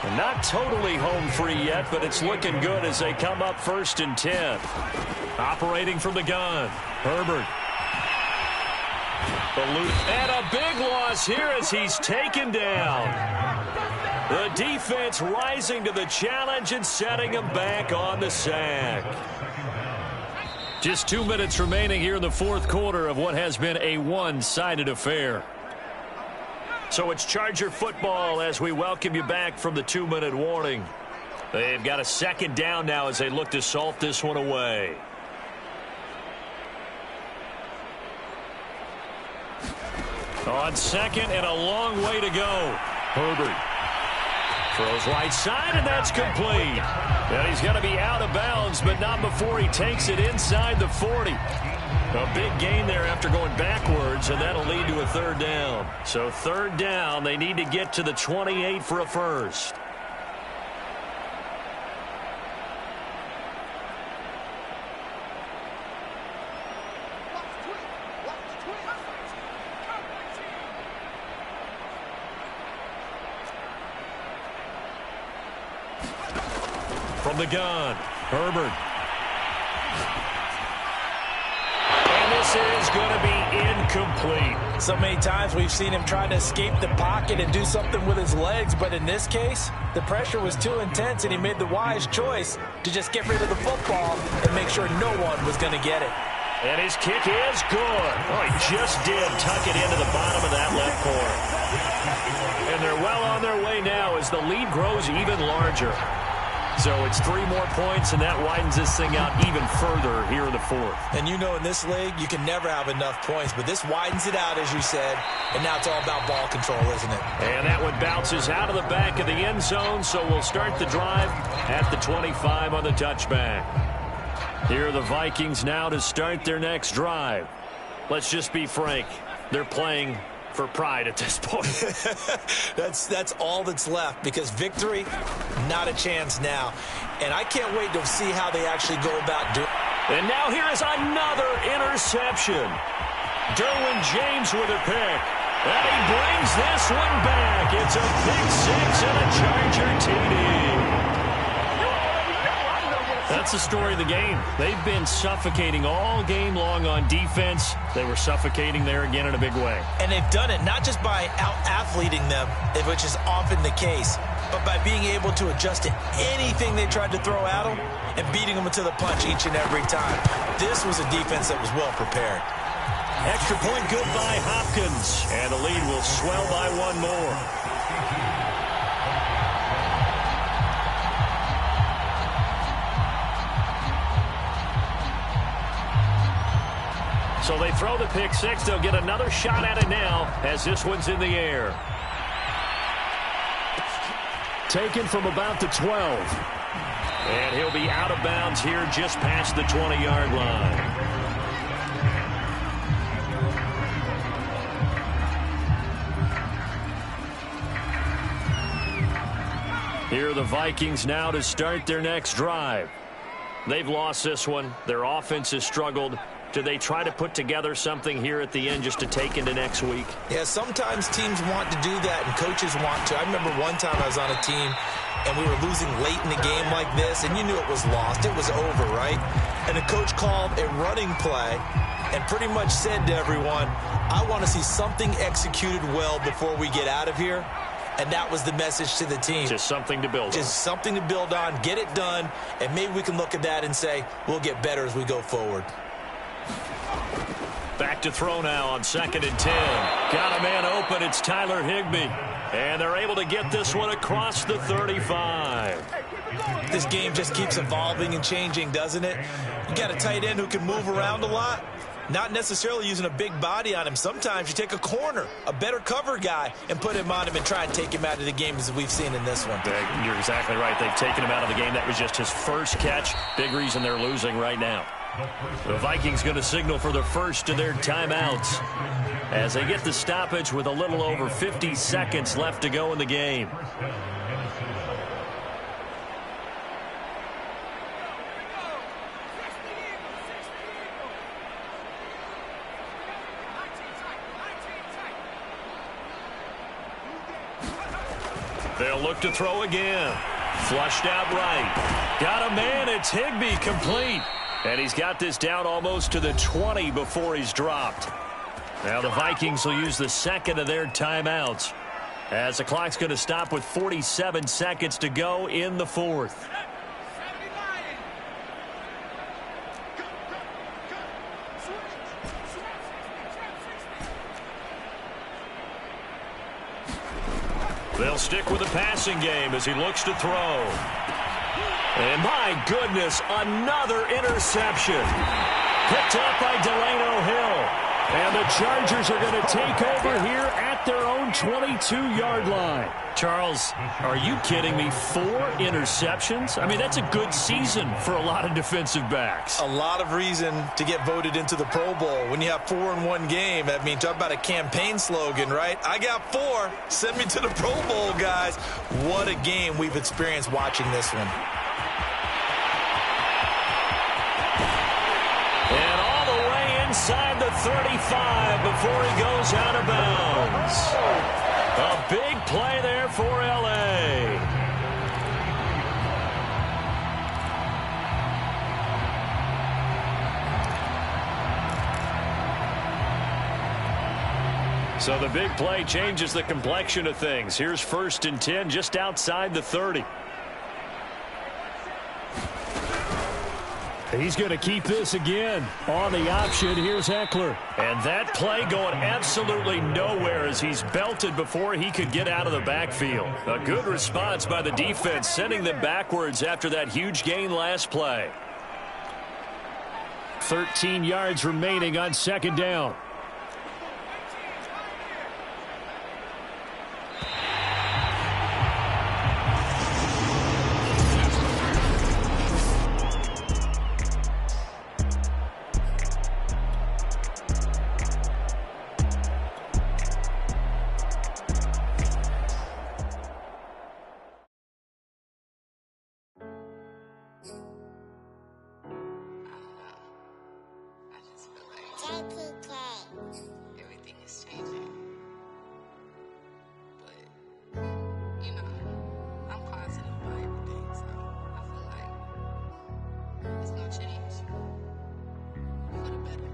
And not totally home free yet, but it's looking good as they come up 1st and 10. Operating from the gun, Herbert. And a big loss here as he's taken down. The defense rising to the challenge and setting him back on the sack. Just 2 minutes remaining here in the 4th quarter of what has been a one-sided affair. So it's Charger football as we welcome you back from the 2-minute warning. They've got a 2nd down now as they look to salt this one away. On second and a long way to go. Herbert throws right side, and that's complete. And he's going to be out of bounds, but not before he takes it inside the 40. A big gain there after going backwards, and that'll lead to a third down. So third down, they need to get to the 28 for a first. From the gun, Herbert. And this is going to be incomplete. So many times we've seen him try to escape the pocket and do something with his legs, but in this case, the pressure was too intense, and he made the wise choice to just get rid of the football and make sure no one was going to get it. And his kick is good. Oh, he just did tuck it into the bottom of that left corner. And they're well on their way now as the lead grows even larger. So it's 3 more points, and that widens this thing out even further here in the fourth. And you know, in this league, you can never have enough points, but this widens it out, as you said, and now it's all about ball control, isn't it? And that one bounces out of the back of the end zone, so we'll start the drive at the 25 on the touchback. Here are the Vikings now to start their next drive. Let's just be frank. They're playing for pride at this point. That's all that's left, because victory, not a chance now. And I can't wait to see how they actually go about doing it. And now here is another interception. Derwin James with a pick. And he brings this one back. It's a pick six and a Charger TD. That's the story of the game. They've been suffocating all game long on defense. They were suffocating there again in a big way. And they've done it not just by out-athleting them, which is often the case, but by being able to adjust to anything they tried to throw at them and beating them to the punch each and every time. This was a defense that was well prepared. Extra point good by Hopkins. And the lead will swell by one more. So they throw the pick six. They'll get another shot at it now as this one's in the air. Taken from about the 12. And he'll be out of bounds here just past the 20-yard line. Here are the Vikings now to start their next drive. They've lost this one. Their offense has struggled. Do they try to put together something here at the end just to take into next week? Yeah, sometimes teams want to do that and coaches want to. I remember one time I was on a team and we were losing late in the game like this, and you knew it was lost. It was over, right? And the coach called a running play and pretty much said to everyone, I want to see something executed well before we get out of here. And that was the message to the team. Just something to build on. Just something to build on, get it done, and maybe we can look at that and say, we'll get better as we go forward. Back to throw now on 2nd and 10. Got a man open. It's Tyler Higbee. And they're able to get this one across the 35. This game just keeps evolving and changing, doesn't it? You got a tight end who can move around a lot. Not necessarily using a big body on him. Sometimes you take a corner, a better cover guy, and put him on him and try and take him out of the game as we've seen in this one. You're exactly right. They've taken him out of the game. That was just his first catch. Big reason they're losing right now. The Vikings going to signal for the first of their timeouts as they get the stoppage with a little over 50 seconds left to go in the game. They'll look to throw again. Flushed out right. Got a man. It's Higbee, complete. And he's got this down almost to the 20 before he's dropped. Now the Vikings will use the second of their timeouts as the clock's going to stop with 47 seconds to go in the fourth. They'll stick with the passing game as he looks to throw. And my goodness, another interception. Picked up by Delano Hill. And the Chargers are going to take over here at their own 22-yard line. Charles, are you kidding me? 4 interceptions? I mean, that's a good season for a lot of defensive backs. A lot of reason to get voted into the Pro Bowl. When you have 4 in one game, I mean, talk about a campaign slogan, right? I got 4. Send me to the Pro Bowl, guys. What a game we've experienced watching this one. And all the way inside the 35 before he goes out of bounds. A big play there for L.A. So the big play changes the complexion of things. Here's 1st and 10 just outside the 30. He's going to keep this again. On the option, here's Eckler. And that play going absolutely nowhere as he's belted before he could get out of the backfield. A good response by the defense, sending them backwards after that huge gain last play. 13 yards remaining on 2nd down. Everything is changing. But, you know, I'm positive about everything, so I feel like it's gonna change for the better.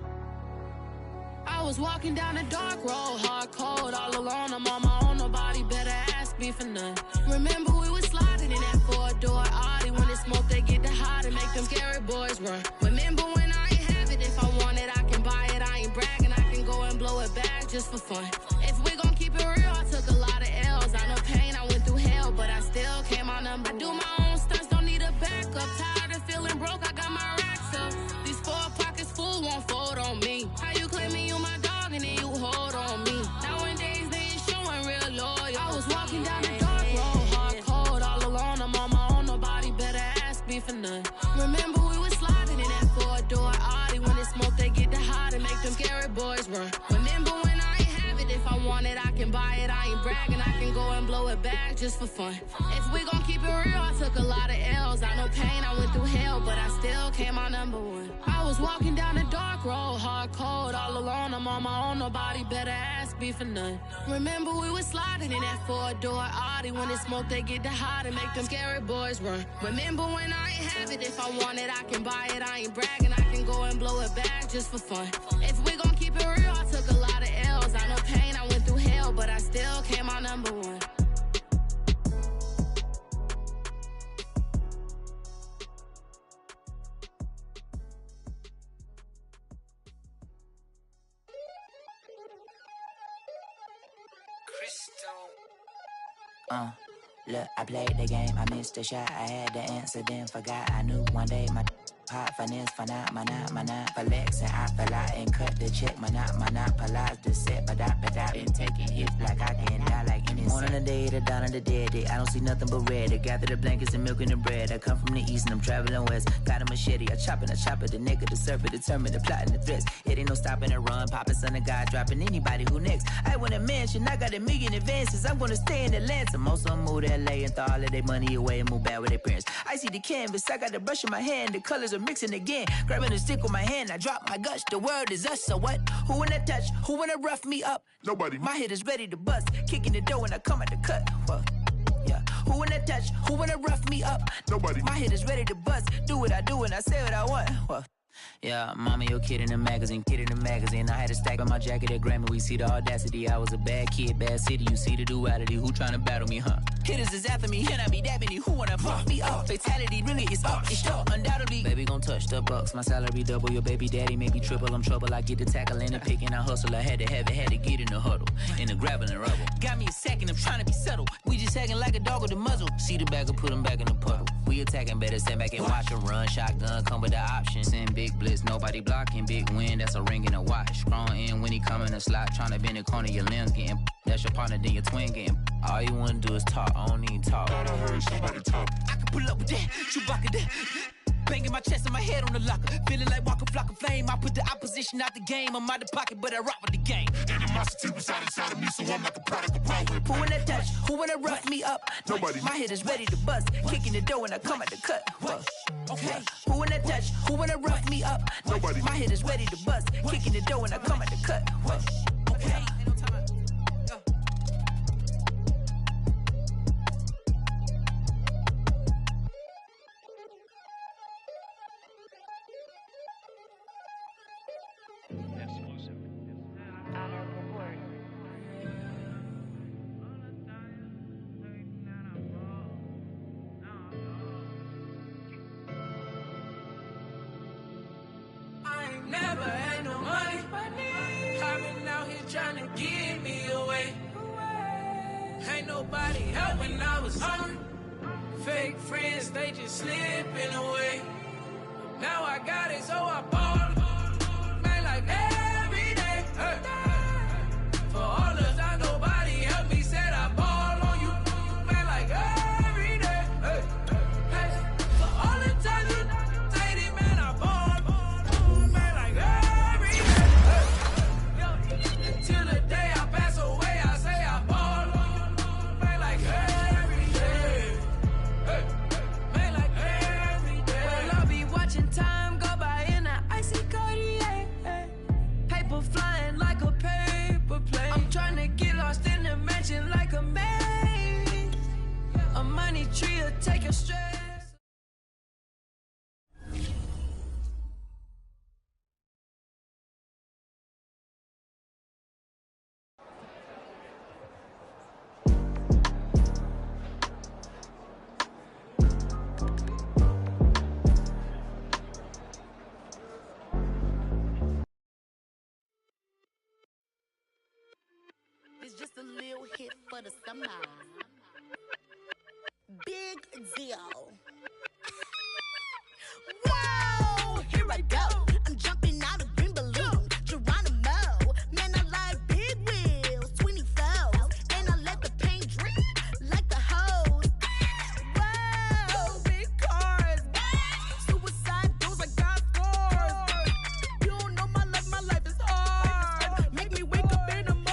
I was walking down a dark road, hard cold, all alone. I'm on my own, nobody better ask me for none. Remember we was sliding in that 4-door Audi. When it's smoke, they get the hot and make them scary boys run. Remember when I ain't have it, if I want it, I can buy it. I ain't bragging, I can go and blow it back just for fun. If we gon' keep it real, I took a lot of L's. I know pain, I went through hell, but I still came out number. I do my own stunts, don't need a backup. Tired of feeling broke, I got my racks up. These 4 pockets full won't fold on me. How you claiming you my dog and then you hold on me? Nowadays they ain't showing real loyal. I was walking down the dark road, hard cold, all alone. I'm on my own, nobody better ask me for none. Remember we was sliding in that 4-door Audi. When it's smoke, they get the hot and make them scary boys run. Remember when I ain't have it, if I want it, I can buy it. I ain't bragging, I can go and blow it back just for fun. If we gon' keep it real, I took a lot of L's. I know pain, I went through hell, but I still came out number 1. I was walking down a dark road, hard cold, all alone. I'm on my own, nobody better ask me for none. Remember we was sliding in that 4-door Audi. When it's smoke, they get the hot and make them scary boys run. Remember when I ain't have it, if I want it, I can buy it. I ain't bragging, I can go and blow it back just for fun. If we gon' keep it real, I took a lot of L's. I know pain, I went through hell, but I still came out number 1. Look, I played the game, I missed the shot. I had the answer, then forgot. I knew one day my hot finesse, for not, flex, and I fell out and cut the check. Monopolize the set, but I been taking hits like I can die like any one on the day, the dawn of the dead day. I don't see nothing but red. I gather the blankets and milk and the bread. I come from the east and I'm traveling west. Got a machete, I chop it, the neck of the serpent, determined the plot and the threats. It ain't no stopping the run, popping son of God, dropping anybody who next. I want a mansion, I got $1 million advances. I'm gonna stay in Atlanta. Most of them move to LA and throw all of their money away and move back with their parents. I see the canvas, I got the brush in my hand, the colors are mixing again. Grabbing the stick with my hand, I drop my guts. The word is us, so what? Who wanna touch? Who wanna rough me up? Nobody. My head is ready to bust, kicking the door when I come at the cut. What? Yeah. Who wanna touch? Who wanna rough me up? Nobody. My head is ready to bust. Do what I do and I say what I want. What? Yeah, mama, your kid in the magazine, I had a stack on my jacket at Grammy. We see the audacity. I was a bad kid, bad city. You see the duality. Who tryna battle me, huh? Hitters is after me, and I be that many. Who wanna fuck me up? Fatality really is up. It's sure, undoubtedly. Baby gon' touch. touch the bucks. My salary double, your baby daddy maybe triple. I'm trouble, I get the tackling and picking. I hustle, I had to have it, had to get in the huddle. In the gravel and rubble. Got me a second, I'm trying to be subtle. We just acting like a dog with a muzzle. See the bagger, put him back in the puddle. We attacking, better stand back and watch him run. Shotgun, come with the option. Send big blitz, nobody blocking. Big win, that's a ring and a watch. Strong in when he come in the slot. Trying to bend the corner, your limbs getting. That's your partner, then your twin getting. All you wanna do is talk, I don't even talk. Thought I heard somebody talk. I can pull up with that, Chewbacca that. Banging my chest and my head on the locker. Feeling like walking flock of flame. I put the opposition out the game. I'm out the pocket, but I rock with the game. Animosity was inside of me, so I'm like a product of power. Who wanna touch? Who wanna rough me up? Nobody. My head is ready to bust. Kicking the door when I come at the cut. Okay. Who wanna touch? Who wanna rough me up? Nobody. My head is ready to bust. Kicking the door when I come at the cut. Okay. Never had no money. I've been out here trying to give me away. Ain't nobody helping, I was hungry. Fake friends, they just slipping away. Now I got it, so I ball. Man, like every day. Hey. For all the time nobody helped me, said I ball on you. Man, like every day. Hey. Hey. For all the time you say it, man, I ball. Till the day I pass away, I say I ball on you. Man, like every day. Man, like every day. Well, I'll be watching time go by in an icy Cartier. Paper flying like a paper plane. I'm trying to get lost in the mansion like a maze. A money tree will take your stress. It's just a little hit for the summer. Big deal. Whoa, here I go. I'm jumping out of green balloon. Geronimo, man, I like big wheels, 24s, and I let the paint drip like the hose. Whoa, big cars, suicide doors, I got scores. You don't know my life is hard. Make me wake up in the morning.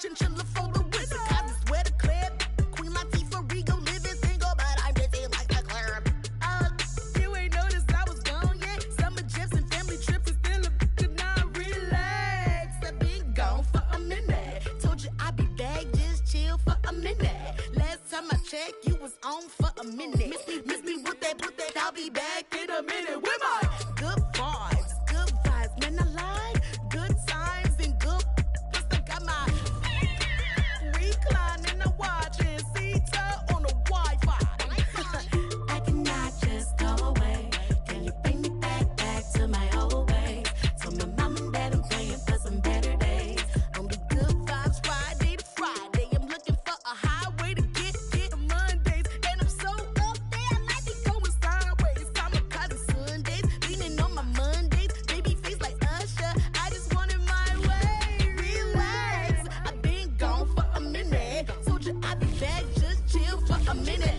Chinchilla for the wizard, cause I swear to clip. Queen Latifah, Rigo, living single, but I'm busy like a club. You ain't noticed I was gone yet. Summer trips and family trips is still a bitch, now relax. I've been gone for a minute. Told you I'd be back, just chill for a minute. Last time I checked, you was on for a minute. Miss me with that, I'll be back in a minute. With my good vibes, man, I like good times and good. Plus I got my reclining and watching Sita on the Wi-Fi. I cannot just go away. Can you bring me back to my old way? Told my mom and dad I'm praying for some better days. Only good vibes Friday to Friday. I'm looking for a highway to get to Mondays. And I'm so up there, I might be going sideways. I'm a cousin Sundays, leaning on my Mondays. Baby face like Usher, I just wanted my way. Relax, I've been gone for a minute. Told you I'd be back, just chill for a minute.